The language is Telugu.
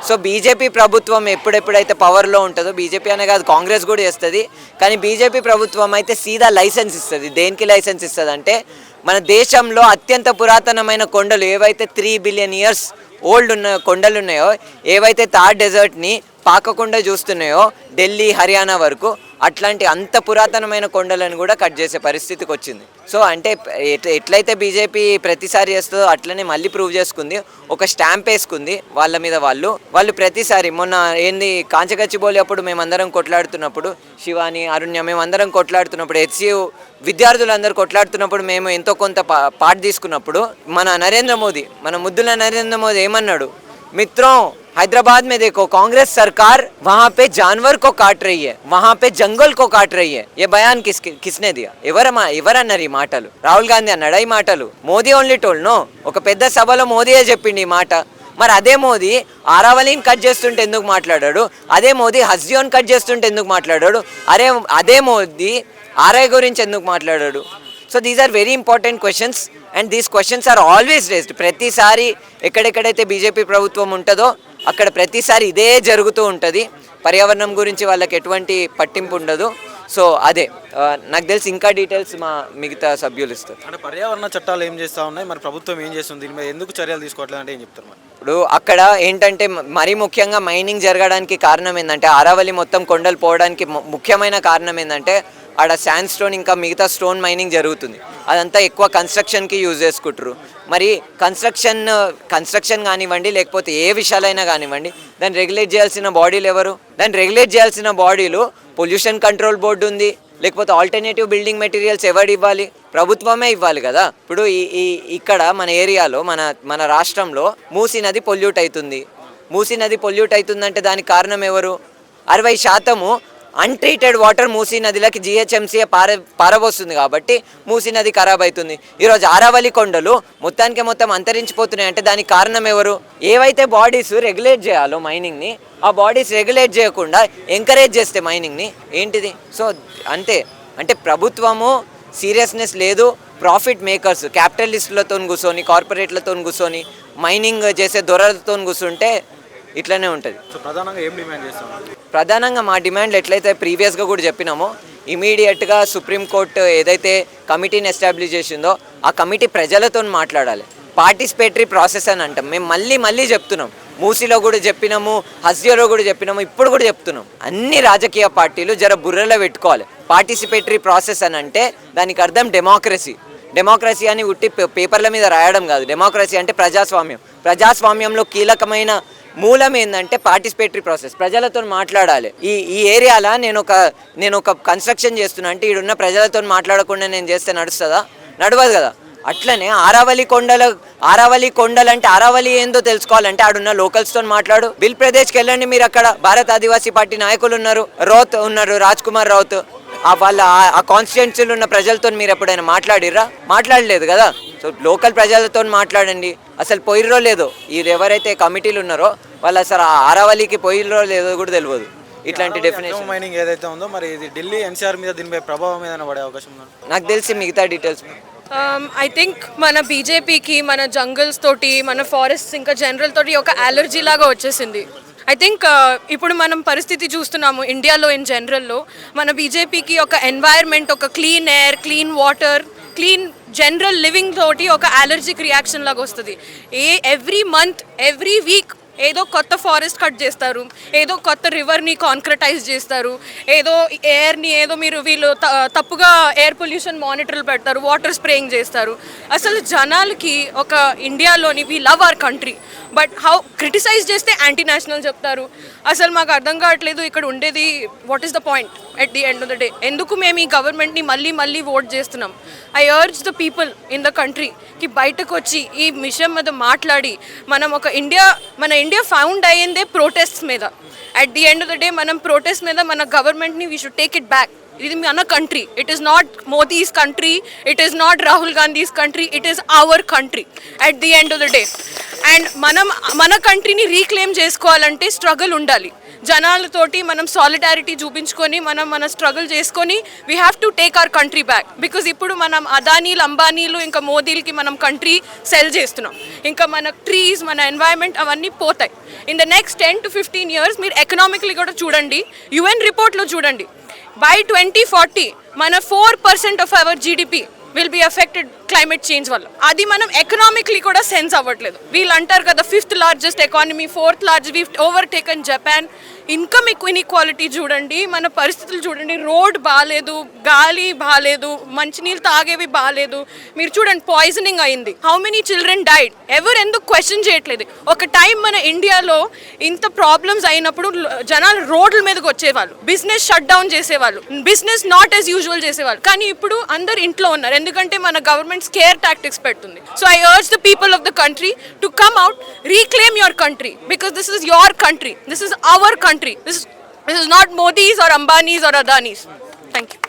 సో బీజేపీ ప్రభుత్వం ఎప్పుడెప్పుడైతే పవర్లో ఉంటుందో, బీజేపీ అనే కాదు కాంగ్రెస్ కూడా చేస్తుంది, కానీ బీజేపీ ప్రభుత్వం అయితే సీదా లైసెన్స్ ఇస్తుంది. దేనికి లైసెన్స్ ఇస్తుంది అంటే, మన దేశంలో అత్యంత పురాతనమైన కొండలు ఏవైతే 3 బిలియన్ ఇయర్స్ ఓల్డ్ ఉన్న కొండలు ఉన్నాయో, ఏవైతే థార్ డెజర్ట్ని పాకకుండా చూస్తున్నాయో ఢిల్లీ హర్యానా వరకు, అట్లాంటి అంత పురాతనమైన కొండలను కూడా కట్ చేసే పరిస్థితికి వచ్చింది. సో అంటే ఎట్లయితే బీజేపీ ప్రతిసారి చేస్తుందో అట్లనే మళ్ళీ ప్రూవ్ చేసుకుంది, ఒక స్టాంప్ వేసుకుంది వాళ్ళ మీద. వాళ్ళు ప్రతిసారి మొన్న ఏంది కాంచగచ్చిబౌలి అప్పుడు మేమందరం కొట్లాడుతున్నప్పుడు, శివాని అరుణ్య మేమందరం కొట్లాడుతున్నప్పుడు, హెచ్సియు విద్యార్థులందరూ కొట్లాడుతున్నప్పుడు మేము ఎంతో కొంత పార్ట్ తీసుకున్నప్పుడు, మన ముద్దుల నరేంద్ర మోదీ ఏమన్నాడు, మిత్రం हैदराबाद में देखो कांग्रेस सरकार वहाँ पे जानवर को काट रही है, वहाँ पे जंगल को काट रही है. ये बयान किसने दिया? ఎవరన్నారు ఈ మాటలు? రాహుల్ గాంధీ అన్నాడా ఈ మాటలు? Modi only told no. ఒక పెద్ద సభలో మోదీయే చెప్పిండి ఈ మాట. మరి అదే మోదీ ఆరావళిని కట్ చేస్తుంటే ఎందుకు మాట్లాడాడు? అదే మోదీ హస్జియోన్ కట్ చేస్తుంటే ఎందుకు మాట్లాడాడు? అదే మోదీ ఆర్ఐ గురించి ఎందుకు మాట్లాడాడు? So these are very important questions and these questions are always raised. ప్రతిసారి ఎక్కడెక్కడైతే బీజేపీ ప్రభుత్వం ఉంటుందో అక్కడ ప్రతిసారి ఇదే జరుగుతూ ఉంటుంది. పర్యావరణం గురించి వాళ్ళకి ఎటువంటి పట్టింపు ఉండదు. సో అదే నాకు తెలిసి ఇంకా డీటెయిల్స్ మా మిగతా సభ్యులు ఇస్తారు. అంటే పర్యావరణ చట్టాలు ఏం చేస్తూ ఉన్నాయి, మరి ప్రభుత్వం ఏం చేస్తుంది, దీని మీద ఎందుకు చర్యలు తీసుకోవట్లేదు అంటే ఏం చెప్తారు? మరి ఇప్పుడు అక్కడ ఏంటంటే మరీ ముఖ్యంగా మైనింగ్ జరగడానికి కారణం ఏంటంటే, ఆరావళి మొత్తం కొండలు పోవడానికి ముఖ్యమైన కారణం ఏంటంటే, ఆడ శాండ్ స్టోన్ ఇంకా మిగతా స్టోన్ మైనింగ్ జరుగుతుంది. అదంతా ఎక్కువ కన్స్ట్రక్షన్కి యూజ్ చేసుకుంటారు. మరి కన్స్ట్రక్షన్ కానివ్వండి, లేకపోతే ఏ విషయాలైనా కానివ్వండి, దాన్ని రెగ్యులేట్ చేయాల్సిన బాడీలు ఎవరు? దాన్ని రెగ్యులేట్ చేయాల్సిన బాడీలు పొల్యూషన్ కంట్రోల్ బోర్డు ఉంది, లేకపోతే ఆల్టర్నేటివ్ బిల్డింగ్ మెటీరియల్స్ ఎవరు ఇవ్వాలి? ప్రభుత్వమే ఇవ్వాలి కదా. ఇప్పుడు ఇక్కడ మన ఏరియాలో మన రాష్ట్రంలో మూసీ నది పొల్యూట్ అవుతుంది. మూసీ నది పొల్యూట్ అవుతుందంటే దానికి కారణం ఎవరు? 60% అన్ట్రీటెడ్ వాటర్ మూసీ నదిలోకి జిహెచ్ఎంసీ పారబోస్తుంది కాబట్టి మూసీ నది ఖరాబ్ అవుతుంది. ఈరోజు ఆరావళి కొండలు మొత్తం అంతరించిపోతున్నాయి అంటే దానికి కారణం ఎవరు? ఏవైతే బాడీస్ రెగ్యులేట్ చేయాలో మైనింగ్ని, ఆ బాడీస్ రెగ్యులేట్ చేయకుండా ఎంకరేజ్ చేస్తే మైనింగ్ని ఏంటిది? సో అంతే. అంటే ప్రభుత్వము సీరియస్నెస్ లేదు. ప్రాఫిట్ మేకర్స్ క్యాపిటలిస్టులతో కూర్చొని, కార్పొరేట్లతో కూర్చొని, మైనింగ్ చేసే దొరలతో కూర్చుంటే ఇట్లనే ఉంటుంది. సో ప్రధానంగా ఏం డిమాండ్ చేస్తాం? ప్రధానంగా మా డిమాండ్లు ఎట్లయితే ప్రీవియస్గా కూడా చెప్పినామో, ఇమీడియట్గా సుప్రీంకోర్టు ఏదైతే కమిటీని ఎస్టాబ్లిష్ చేసిందో ఆ కమిటీ ప్రజలతో మాట్లాడాలి. పార్టిసిపేటరీ ప్రాసెస్ అని అంటాం. మేము మళ్ళీ చెప్తున్నాం. మూసీలో కూడా చెప్పినాము, హస్జియోలో కూడా చెప్పినాము, ఇప్పుడు కూడా చెప్తున్నాం. అన్ని రాజకీయ పార్టీలు జర బుర్రలో పెట్టుకోవాలి. పార్టిసిపేటరీ ప్రాసెస్ అని అంటే దానికి అర్థం డెమోక్రసీ అని ఉట్టి పేపర్ల మీద రాయడం కాదు. డెమోక్రసీ అంటే ప్రజాస్వామ్యంలో కీలకమైన మూలం ఏంటంటే పార్టిసిపేటరీ ప్రాసెస్. ప్రజలతో మాట్లాడాలి. ఈ ఏరియాలో నేను ఒక కన్స్ట్రక్షన్ చేస్తున్నా అంటే ఈడున్న ప్రజలతో మాట్లాడకుండా నేను చేస్తే నడుస్తుందా? నడవదు కదా. అట్లనే ఆరావళి కొండలు అంటే ఆరావళి ఏందో తెలుసుకోవాలంటే ఆడున్న లోకల్స్తో మాట్లాడు. బిల్ ప్రదేశ్కి వెళ్ళండి మీరు, అక్కడ భారత ఆదివాసీ పార్టీ నాయకులు ఉన్నారు, రాజ్ కుమార్ రౌత్. వాళ్ళ ఆ కాన్స్టిట్యున్సీలో ఉన్న ప్రజలతో మీరు ఎప్పుడైనా మాట్లాడలేదు కదా. సో లోకల్ ప్రజలతో మాట్లాడండి. అసలు పోయిర్రో లేదో ఇది ఎవరైతే కమిటీలు ఉన్నారో వాళ్ళు అసలు ఆరావళికి పోయిర్రో లేదో కూడా తెలియదు. ఇట్లాంటి డెఫినేషన్ మైనింగ్ ఏదైతే ఉందో మరి ఇది ఢిల్లీ ఎన్సీఆర్ మీద దీనిపై ప్రభావం ఏదైనా పడే అవకాశం ఉందా? నాకు తెలిసి మిగతా డీటెయిల్స్ ఐ థింక్ మన బీజేపీకి మన జంగల్స్ తోటి, మన ఫారెస్ట్ ఇంకా జనరల్ తోటి ఒక అలర్జీ లాగా వచ్చేసింది. ఐ థింక్ ఇప్పుడు మనం పరిస్థితి చూస్తున్నాము ఇండియాలో ఇన్ జనరల్లో. మన బీజేపీకి ఒక ఎన్వైర్న్మెంట్, ఒక clean air, clean water, clean general living తోటి ఒక అలర్జిక్ రియాక్షన్ లాగా వస్తుంది. ఎవ్రీ మంత్, ఎవ్రీ వీక్ ఏదో కొత్త ఫారెస్ట్ కట్ చేస్తారు, ఏదో కొత్త రివర్ని కాంక్రటైజ్ చేస్తారు, ఏదో ఎయిర్ని వీళ్ళు తప్పుగా ఎయిర్ పొల్యూషన్ మానిటర్లు పెడతారు, వాటర్ స్ప్రేయింగ్ చేస్తారు. అసలు జనాలకి ఒక ఇండియాలోని we love our country, but how criticise చేస్తే యాంటీ నేషనల్ చెప్తారు. అసలు మాకు అర్థం కావట్లేదు ఇక్కడ ఉండేది what is the point at the end of the day. ఎందుకు మేము ఈ గవర్నమెంట్ని మళ్ళీ ఓట్ చేస్తున్నాం? I urge the people in the కంట్రీకి బయటకు వచ్చి ఈ విషయం మీద మాట్లాడి, మనం మన ఇండియా ఫౌండ్ అయ్యిందే ప్రొటెస్ట్ మీద. At the end of the day మనం ప్రొటెస్ట్ మీద మన గవర్నమెంట్ని we should take it back. ఇది మన country. It is not Modi's country, it is not Rahul Gandhi's country, it is our country at the end of the day. And మన కంట్రీని రీక్లెయిమ్ చేసుకోవాలంటే స్ట్రగుల్ ఉండాలి. జనాలతోటి మనం సాలిడారిటీ చూపించుకొని మన స్ట్రగుల్ చేసుకొని we have to take our country back. Because ఇప్పుడు మనం అదానీలు, అంబానీలు, ఇంకా మోదీలకి మనం కంట్రీ సెల్ చేస్తున్నాం. ఇంకా మన ట్రీస్, మన ఎన్వైరన్మెంట్ అవన్నీ పోతాయి. In the next 10 to 15 years మీరు ఎకనామికలీ కూడా చూడండి, UN రిపోర్ట్లో చూడండి, బై 2040 మన 4% of our GDP will be affected climate change వల్ల. అది మనం ఎకనామిక్లీ కూడా సెన్స్ అవ్వట్లేదు. వీళ్ళు అంటారు కదా 5th largest economy, 4th largest, we've overtaken Japan. Income inequality చూడండి, మన పరిస్థితులు చూడండి, రోడ్ బాగాలేదు, గాలి బాగాలేదు, మంచినీళ్ళు తాగేవి బాగాలేదు. మీరు చూడండి పాయిజనింగ్ అయింది, హౌ మెనీ చిల్డ్రన్ డైడ్. ఎవరు ఎందుకు క్వశ్చన్ చేయట్లేదు? ఒక టైం మన ఇండియాలో ఇంత ప్రాబ్లమ్స్ అయినప్పుడు జనాలు రోడ్ల మీదకి వచ్చేవాళ్ళు, బిజినెస్ షట్ డౌన్ చేసేవాళ్ళు, బిజినెస్ నాట్ యాజ్ యూజువల్ చేసేవాళ్ళు. కానీ ఇప్పుడు అందరు ఇంట్లో ఉన్నారు, ఎందుకంటే మన గవర్నమెంట్ స్కేర్ టాక్టిక్స్ పెడుతుంది. So I urge the people of the country to come out, reclaim your country, because this is your country, this is our country. This is not Modi's or Ambani's or Adani's. Thank you.